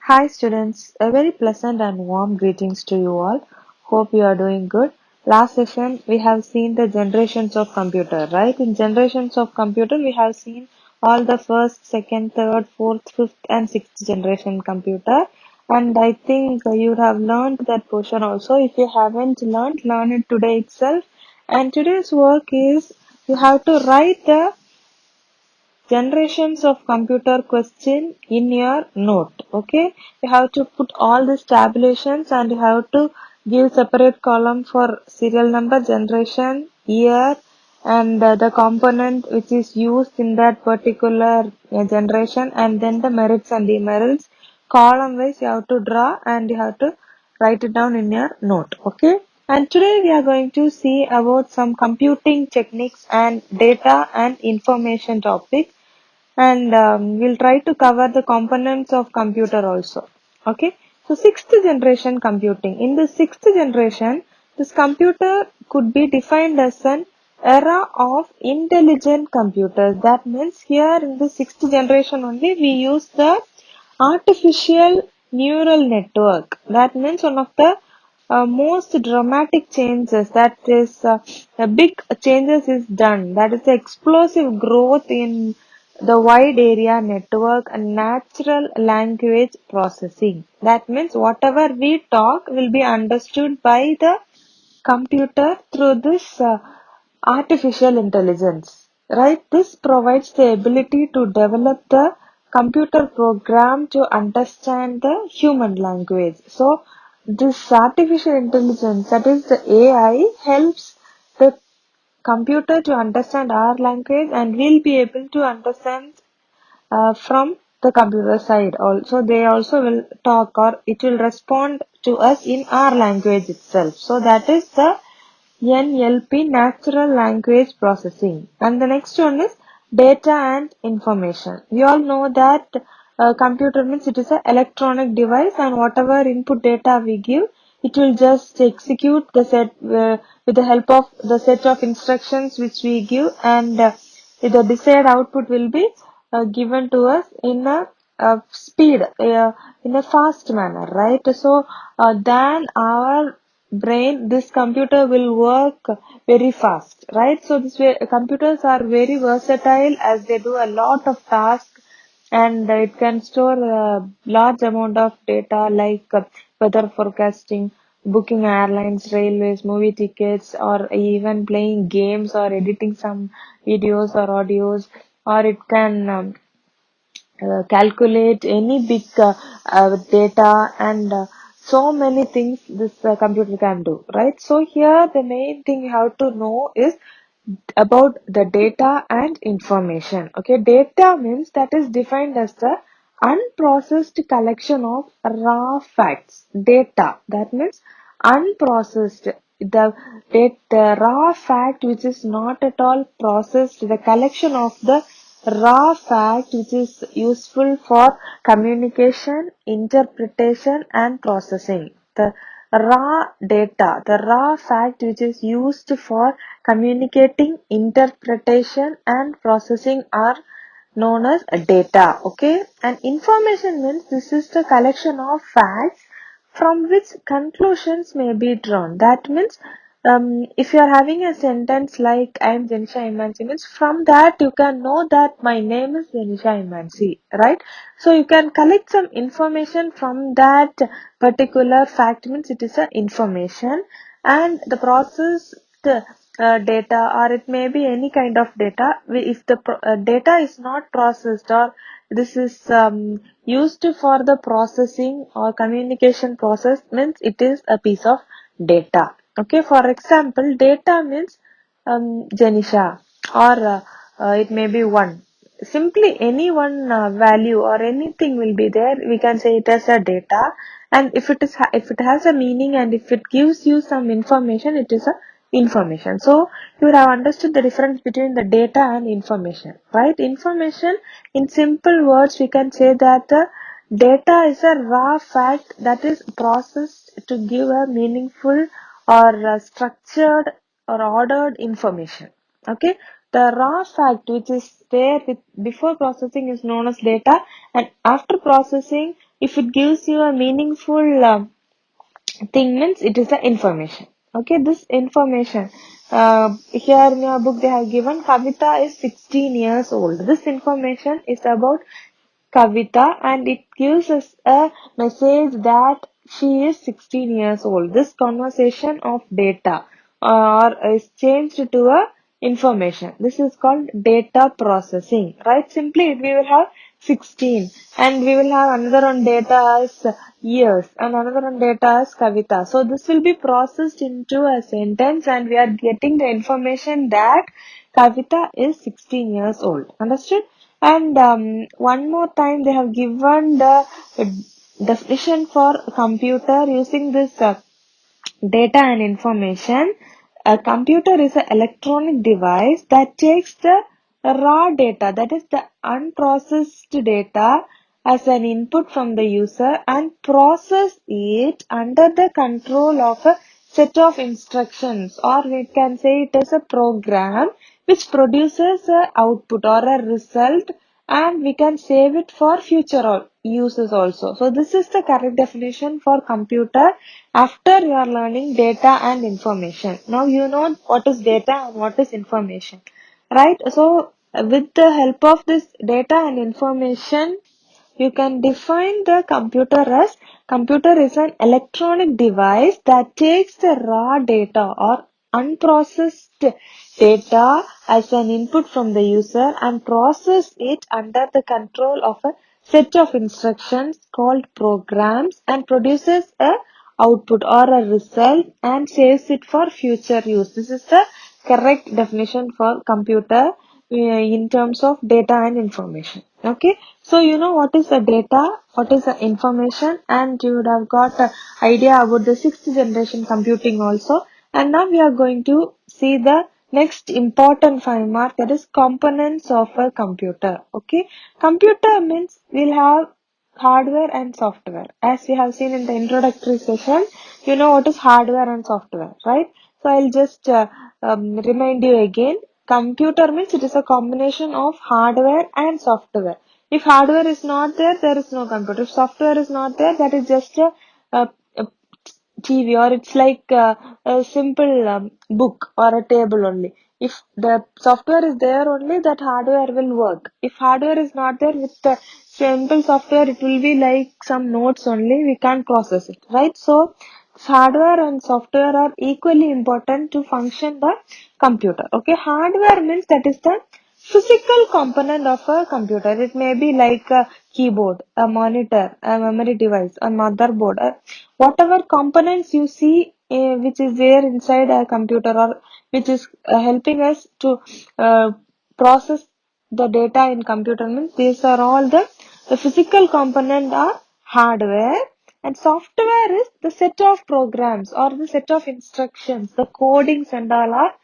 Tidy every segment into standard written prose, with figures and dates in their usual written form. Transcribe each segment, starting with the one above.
Hi students, a very pleasant and warm greetings to you all. Hope you are doing good. Last session we have seen the generations of computer, right? In generations of computer we have seen all the first, second, third, fourth, fifth and sixth generation computer. And I think you would have learned that portion also. If you haven't learned, learn it today itself. And today's work is you have to write the generations of computer question in your note. Okay, you have to put all these tabulations and you have to give separate column for serial number, generation, year, and the component which is used in that particular generation, and then the merits and demerits. Column wise you have to draw and you have to write it down in your note. Okay, and today we are going to see about some computing techniques and data and information topics, and we'll try to cover the components of computer also. Okay, so sixth generation computing. In the sixth generation, this computer could be defined as an era of intelligent computers. That means here in the sixth generation only we use the artificial neural network. That means one of the most dramatic changes, that is a big changes is done, that is the explosive growth in the wide area network and natural language processing. That means whatever we talk will be understood by the computer through this artificial intelligence, right? This provides the ability to develop the computer program to understand the human language. So this artificial intelligence, that is the AI, helps the computer to understand our language, and we'll be able to understand from the computer side also. They also will talk, or it will respond to us in our language itself. So that is the NLP, natural language processing. And the next one is data and information. We all know that computer means it is an electronic device, and whatever input data we give, it will just execute the set with the help of the set of instructions which we give, and the desired output will be given to us in a speed, in a fast manner, right? So then our brain, this computer will work very fast, right? So this way computers are very versatile as they do a lot of tasks, and it can store a large amount of data like weather forecasting, booking airlines, railways, movie tickets, or even playing games or editing some videos or audios, or it can calculate any big data, and so many things this computer can do, right? So here the main thing you have to know is about the data and information. Okay, data means that is defined as the unprocessed collection of raw facts. Data, that means unprocessed, the raw fact which is not at all processed, the collection of the raw fact which is useful for communication, interpretation and processing. The raw data, the raw fact which is used for communicating, interpretation and processing are known as data. Okay, and information means this is the collection of facts from which conclusions may be drawn. That means if you are having a sentence like I am Janisha Imansi, means from that you can know that my name is Janisha Imansi, right? So you can collect some information from that particular fact, means it is a information, and the processed data, or it may be any kind of data. If the data is not processed, or this is used for the processing or communication process, means it is a piece of data. Okay, for example, data means Janisha, or it may be one. Simply any one value or anything will be there. We can say it as a data, and if if it has a meaning and if it gives you some information, it is a information. So you have understood the difference between the data and information, right? Information, in simple words, we can say that the data is a raw fact that is processed to give a meaningful or structured or ordered information. Okay, the raw fact which is there with before processing is known as data, and after processing If it gives you a meaningful thing, means it is the information. Okay, this information. Here in your book they have given Kavita is 16 years old. This information is about Kavita and it gives us a message that she is 16 years old. This conversation of data or is changed to a information. This is called data processing, right? Simply we will have 16 and we will have another one data as years and another one data as Kavita. So this will be processed into a sentence and we are getting the information that Kavita is 16 years old. Understood? And one more time they have given the definition for computer using this data and information. A computer is an electronic device that takes the raw data, that is the unprocessed data, as an input from the user and process it under the control of a set of instructions, or we can say it as a program which produces a output or a result, and we can save it for future uses also. So this is the correct definition for computer after you are learning data and information. Now you know what is data and what is information, right? So with the help of this data and information, you can define the computer is an electronic device that takes the raw data or unprocessed data as an input from the user and process it under the control of a set of instructions called programs and produces a output or a result and saves it for future use. This is the correct definition for computer in terms of data and information. Okay, so you know what is the data, what is the information, and you would have got an idea about the sixth generation computing also. And now we are going to see the next important 5 mark, that is components of a computer. Okay, computer means we'll have hardware and software. As we have seen in the introductory session, you know what is hardware and software, right? So I'll just remind you again. Computer means it is a combination of hardware and software. If hardware is not there, there is no computer. If software is not there, that is just a TV, or it's like a simple book or a table only. If the software is there only, that hardware will work. If hardware is not there, with the simple software, it will be like some notes only. We can't process it, right? So hardware and software are equally important to function the computer. Okay, hardware means that is the physical component of a computer. It may be like a keyboard, a monitor, a memory device, a motherboard, whatever components you see which is there inside a computer, or which is helping us to process the data in computer, means these are all the physical component are hardware, and software is the set of programs or the set of instructions, the codings and all are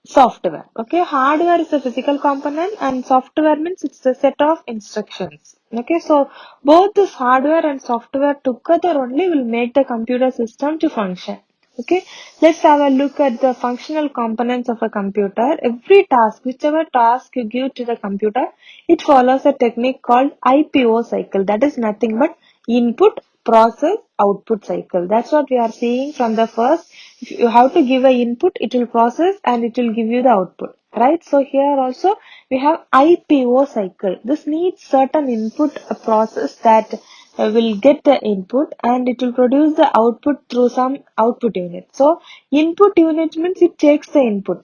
software. Okay, hardware is a physical component and software means it's a set of instructions. Okay, so both this hardware and software together only will make the computer system to function. Okay, let's have a look at the functional components of a computer. Every task, whichever task you give to the computer, it follows a technique called IPO cycle. That is nothing but input, process, output cycle. That's what we are seeing from the first. If you have to give a input, it will process and it will give you the output, right? So here also we have IPO cycle. This needs certain input process that will get the input and it will produce the output through some output unit. So input unit means it takes the input.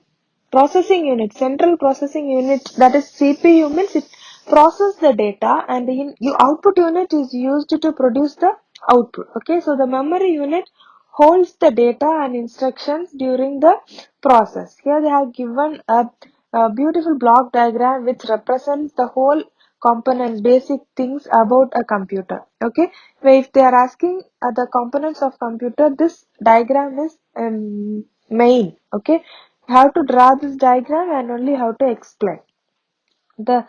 Processing unit, central processing unit, that is CPU, means it process the data, and the your output unit is used to produce the output. Okay, so the memory unit holds the data and instructions during the process. Here they have given a beautiful block diagram which represents the whole components, basic things about a computer. Okay, where if they are asking the components of computer, this diagram is main. Okay, how to draw this diagram and only how to explain. The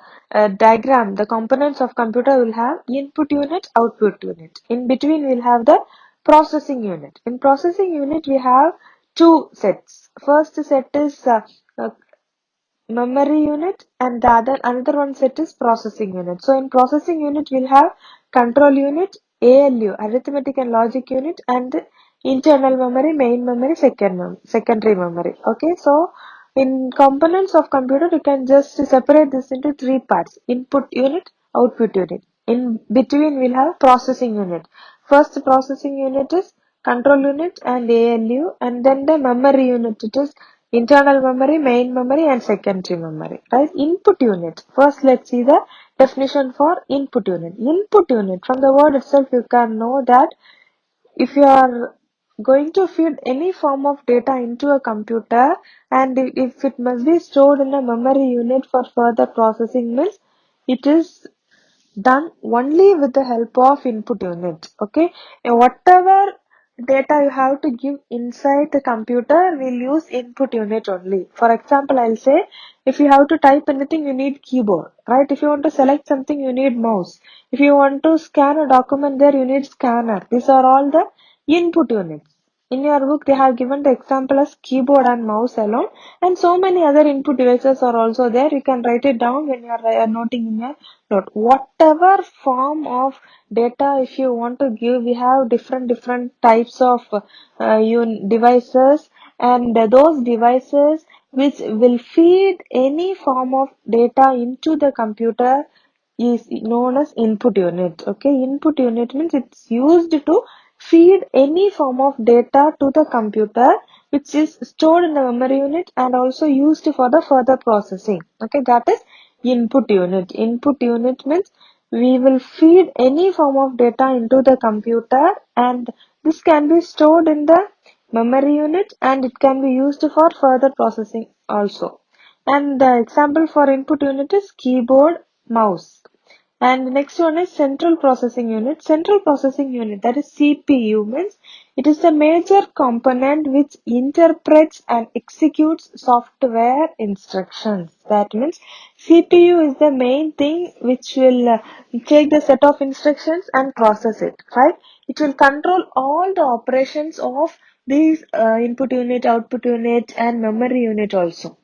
diagram, the components of computer will have input unit, output unit. In between we'll have the processing unit. In processing unit we have two sets. First set is uh, memory unit and the other another one set is processing unit. So in processing unit we'll have control unit, ALU, arithmetic and logic unit, and internal memory, main memory, secondary memory. Okay, so in components of computer, you can just separate this into three parts: input unit, output unit. In between, we'll have processing unit. First processing unit is control unit and ALU, and then the memory unit, it is internal memory, main memory, and secondary memory. Right? Input unit. First, let's see the definition for input unit. Input unit, from the word itself, you can know that if you are going to feed any form of data into a computer, and if it must be stored in a memory unit for further processing, means it is done only with the help of input unit. Okay, and whatever data you have to give inside the computer, we'll use input unit only. For example, I'll say if you have to type anything, you need keyboard, right? If you want to select something, you need mouse. If you want to scan a document, there you need scanner. These are all the input units. In your book, they have given the example as keyboard and mouse alone, and so many other input devices are also there. You can write it down when you are noting in your note. Whatever form of data, if you want to give, we have different types of devices, and those devices which will feed any form of data into the computer is known as input unit. Okay, input unit means it's used to feed any form of data to the computer, which is stored in the memory unit and also used for the further processing. Okay, that is input unit. Input unit means we will feed any form of data into the computer, and this can be stored in the memory unit and it can be used for further processing also. And the example for input unit is keyboard, mouse. And the next one is central processing unit. Central processing unit, that is CPU, means it is a major component which interprets and executes software instructions. That means CPU is the main thing which will take the set of instructions and process it, right? It will control all the operations of these input unit, output unit, and memory unit also.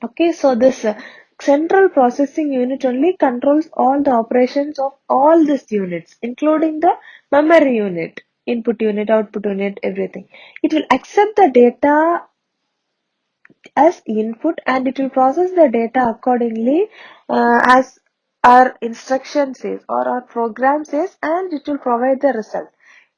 Okay, so this central processing unit only controls all the operations of all these units, including the memory unit, input unit, output unit, everything. It will accept the data as input and it will process the data accordingly as our instruction says or our program says, and it will provide the result.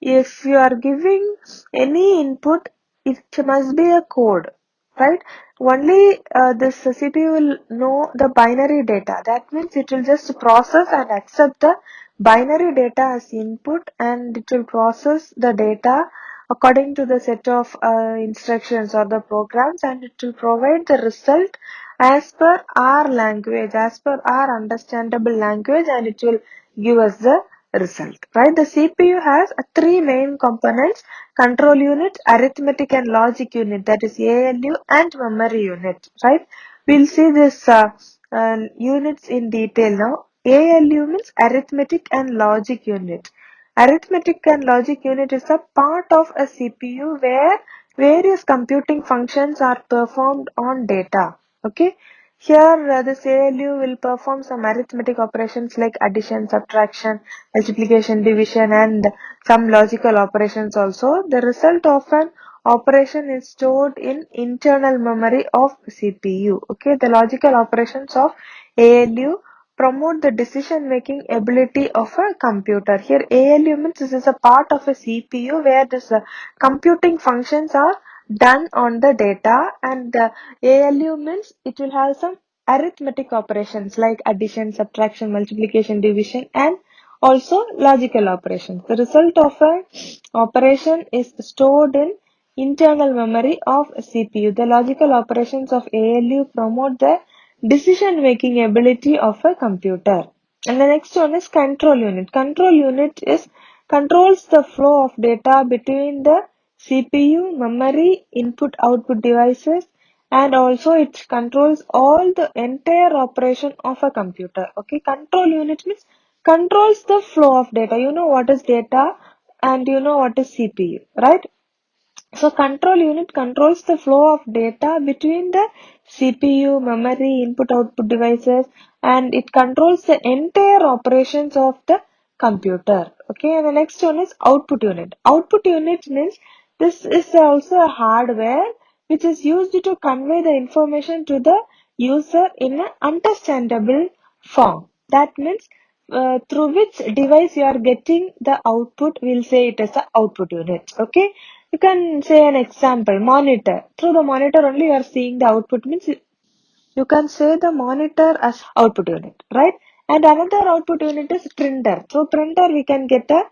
If you are giving any input, it must be a code, right? Only this CPU will know the binary data. That means it will just process and accept the binary data as input, and it will process the data according to the set of instructions or the programs, and it will provide the result as per our language, as per our understandable language, and it will give us the result, right? The CPU has three main components: control unit, arithmetic and logic unit, that is ALU, and memory unit, right? We'll see this units in detail now. ALU means arithmetic and logic unit. Arithmetic and logic unit is a part of a CPU where various computing functions are performed on data. Okay. Here this ALU will perform some arithmetic operations like addition, subtraction, multiplication, division, and some logical operations also. The result of an operation is stored in internal memory of CPU. Okay. The logical operations of ALU promote the decision making ability of a computer. Here ALU means this is a part of a CPU where this computing functions are done on the data, and ALU means it will have some arithmetic operations like addition, subtraction, multiplication, division, and also logical operations. The result of a operation is stored in internal memory of CPU. The logical operations of ALU promote the decision making ability of a computer. And the next one is control unit. Control unit is controls the flow of data between the CPU, memory, input output devices, and also it controls all the entire operation of a computer. Okay, control unit means controls the flow of data. You know what is data and you know what is CPU, right? So control unit controls the flow of data between the CPU, memory, input output devices, and it controls the entire operations of the computer. Okay, and the next one is output unit. Output unit means this is also a hardware which is used to convey the information to the user in an understandable form. That means through which device you are getting the output, we'll say it as a output unit. Okay, you can say an example, monitor. Through the monitor only you are seeing the output, means you can say the monitor as output unit, right? And another output unit is printer. Through printer we can get a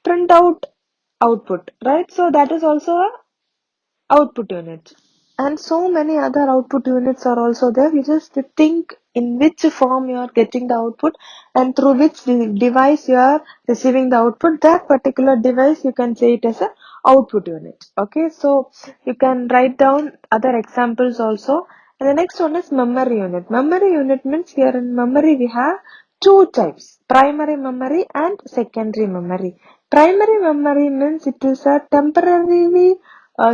printout output, right? So that is also a output unit. And so many other output units are also there. You just think in which form you are getting the output and through which device you are receiving the output. That particular device you can say it as a output unit. Okay, so you can write down other examples also. And the next one is memory unit. Memory unit means here in memory we have two types, primary memory and secondary memory. Primary memory means it is a temporarily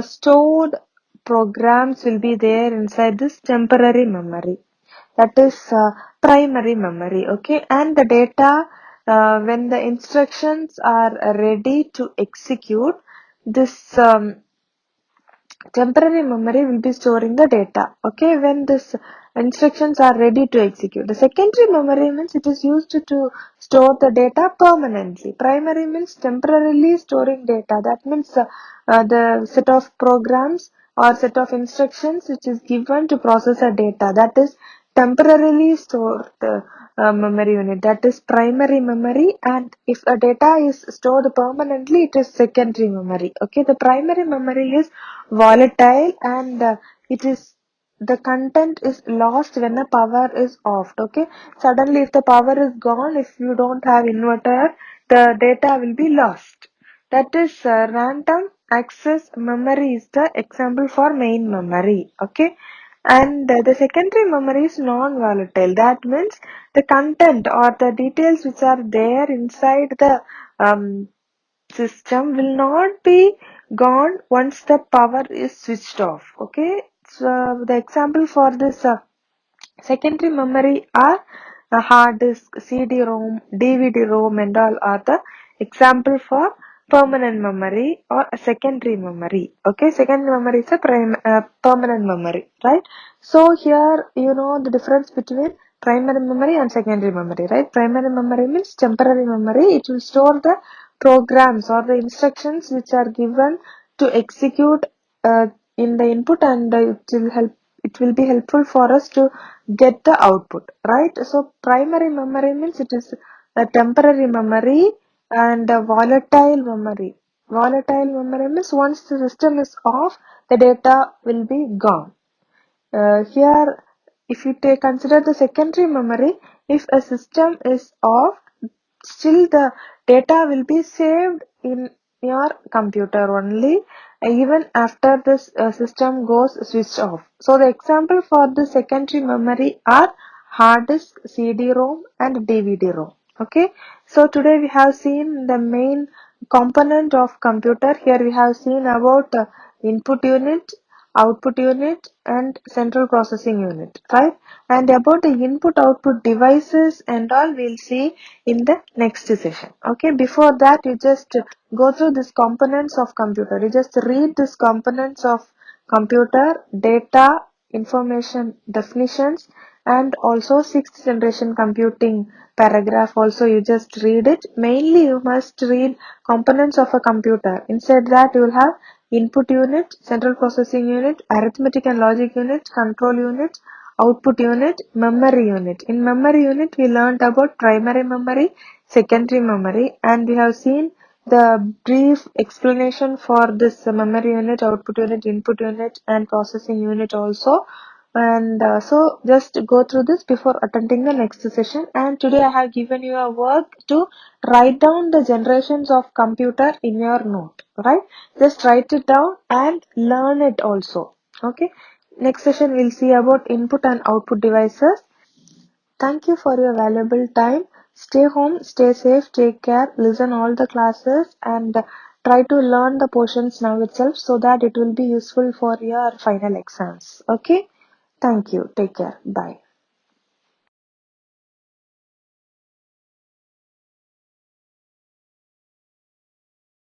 stored programs will be there inside this temporary memory, that is primary memory. Okay, and the data when the instructions are ready to execute, this temporary memory will be storing the data. Okay, when this instructions are ready to execute. The secondary memory means it is used to store the data permanently. Primary means temporarily storing data. That means the set of programs or set of instructions which is given to process a data, that is temporarily stored memory unit, that is primary memory. And if a data is stored permanently, it is secondary memory. Okay, the primary memory is volatile and it is the content is lost when the power is off. Okay, suddenly if the power is gone, if you don't have inverter, the data will be lost. That is random access memory is the example for main memory. Okay, and the secondary memory is non-volatile. That means the content or the details which are there inside the system will not be gone once the power is switched off. Okay, so the example for this secondary memory are a hard disk, CD-ROM, DVD-ROM and all are the example for permanent memory or a secondary memory. Okay, secondary memory is a permanent memory, right? So here you know the difference between primary memory and secondary memory, right? Primary memory means temporary memory. It will store the programs or the instructions which are given to execute in the input, and it will be helpful for us to get the output, right? So primary memory means it is a temporary memory and a volatile memory. Volatile memory means once the system is off, the data will be gone. Here, if you consider the secondary memory, if a system is off, still the data will be saved in your computer only even after this system goes switched off. So the example for the secondary memory are hard disk, CD-ROM and DVD-ROM. Okay, so today we have seen the main component of computer. Here we have seen about input unit, output unit and central processing unit, right? And about the input output devices and all we'll see in the next session. Okay, before that you just go through these components of computer. You just read these components of computer, data, information definitions, and also sixth generation computing paragraph also you just read it. Mainly you must read components of a computer. Inside that you will have input unit, central processing unit, arithmetic and logic unit, control unit, output unit, memory unit. In memory unit we learned about primary memory, secondary memory, and we have seen the brief explanation for this memory unit, output unit, input unit and processing unit also. And so just go through this before attending the next session. And today I have given you a work to write down the generations of computer in your note, right? Just write it down and learn it also. Okay, next session we'll see about input and output devices. Thank you for your valuable time. Stay home, stay safe, take care, listen all the classes and try to learn the portions now itself so that it will be useful for your final exams. Okay, thank you, take care, bye.